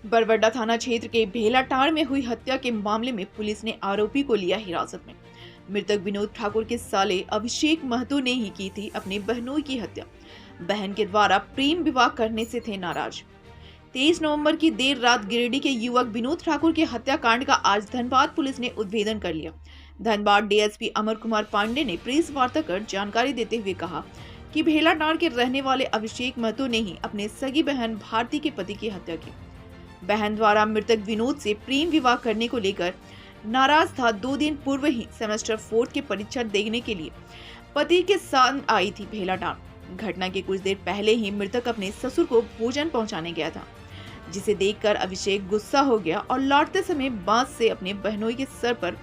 बरवड्डा थाना क्षेत्र के भेलाटांड़ में हुई हत्या के मामले में पुलिस ने आरोपी को लिया हिरासत में। मृतक विनोद ठाकुर के साले अभिषेक महतो ने ही की थी अपने बहनोई की हत्या। बहन के द्वारा प्रेम विवाह करने से थे नाराज। 23 नवंबर की देर रात गिरिडीह के युवक विनोद ठाकुर के हत्याकांड का आज धनबाद पुलिस ने उद्भेदन कर लिया। धनबाद डीएसपी अमर कुमार पांडे ने प्रेस वार्ता कर जानकारी देते हुए कहा कि भेलाटांड़ के रहने वाले अभिषेक महतो ने ही अपने सगी बहन भारती के पति की हत्या की। बहन द्वारा मृतक विनोद से प्रेम विवाह करने को लेकर नाराज था। 2 दिन पूर्व ही सेमेस्टर 4 के परीक्षा देने के लिए पति के साथ आई थी भेलाटांड़। घटना के कुछ देर पहले ही मृतक अपने ससुर को भोजन पहुंचाने गया था, जिसे देखकर अभिषेक गुस्सा हो गया और लौटते समय बांस से अपने बहनोई के सर पर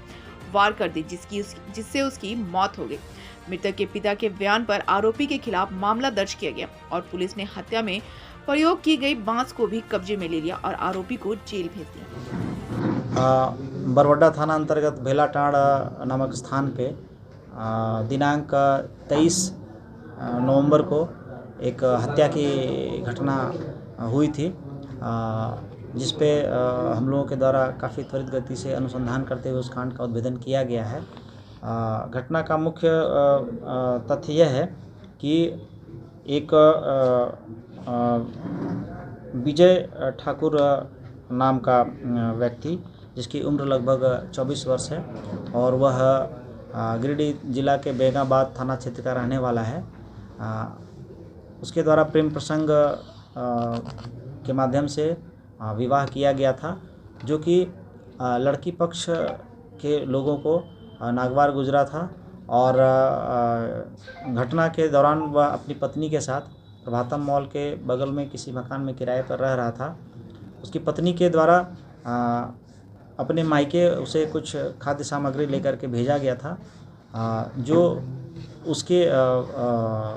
वार कर दी, जिससे उसकी मौत हो गई। मृतक के पिता के बयान पर आरोपी के खिलाफ मामला दर्ज किया गया और पुलिस ने हत्या में प्रयोग की गई बांस को भी कब्जे में ले लिया और आरोपी को जेल भेज दिया। बरवड्डा थाना अंतर्गत भेलाटांड़ नामक स्थान पे दिनांक 23 नवंबर को एक हत्या की घटना हुई थी, जिस पे हम लोगों के द्वारा काफ़ी त्वरित गति से अनुसंधान करते हुए उस कांड का उद्भेदन किया गया है। घटना का मुख्य तथ्य यह है कि एक विजय ठाकुर नाम का व्यक्ति, जिसकी उम्र लगभग 24 वर्ष है और वह गिरिडीह जिला के बेगाबाद थाना क्षेत्र का रहने वाला है। उसके द्वारा प्रेम प्रसंग के माध्यम से विवाह किया गया था, जो कि लड़की पक्ष के लोगों को नागवार गुजरा था और घटना के दौरान वह अपनी पत्नी के साथ प्रभातम मॉल के बगल में किसी मकान में किराए पर रह रहा था। उसकी पत्नी के द्वारा अपने मायके उसे कुछ खाद्य सामग्री लेकर के भेजा गया था, जो उसके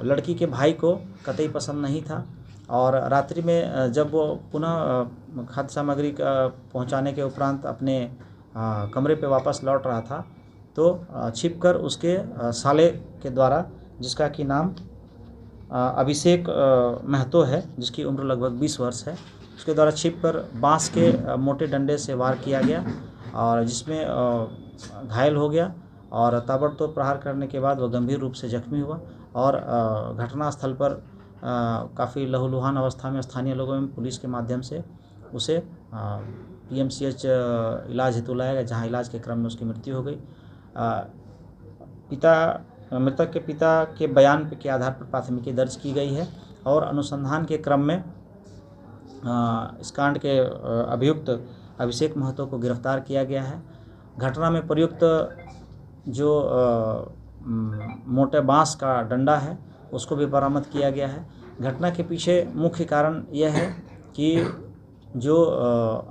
लड़की के भाई को कतई पसंद नहीं था। और रात्रि में जब वो पुनः खाद्य सामग्री पहुंचाने के उपरांत अपने कमरे पे वापस लौट रहा था, तो छिपकर उसके साले के द्वारा, जिसका कि नाम अभिषेक महतो है, जिसकी उम्र लगभग 20 वर्ष है, उसके द्वारा छिपकर बांस के मोटे डंडे से वार किया गया और जिसमें घायल हो गया और ताबड़तोड़ प्रहार करने के बाद वह गंभीर रूप से जख्मी हुआ और घटनास्थल पर काफ़ी लहूलुहान अवस्था में स्थानीय लोगों में पुलिस के माध्यम से उसे PMCH इलाज हेतु लाया गया, जहां इलाज के क्रम में उसकी मृत्यु हो गई। मृतक के पिता के बयान के आधार पर प्राथमिकी दर्ज की गई है और अनुसंधान के क्रम में इस कांड के अभियुक्त अभिषेक महतो को गिरफ्तार किया गया है। घटना में प्रयुक्त जो मोटे बांस का डंडा है उसको भी बरामद किया गया है। घटना के पीछे मुख्य कारण यह है कि जो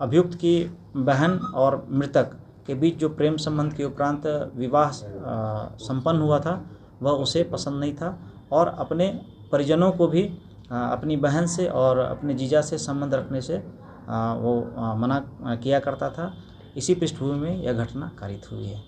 अभियुक्त की बहन और मृतक के बीच जो प्रेम संबंध के उपरांत विवाह संपन्न हुआ था, वह उसे पसंद नहीं था और अपने परिजनों को भी अपनी बहन से और अपने जीजा से संबंध रखने से वो मना किया करता था। इसी पृष्ठभूमि में यह घटना कारित हुई है।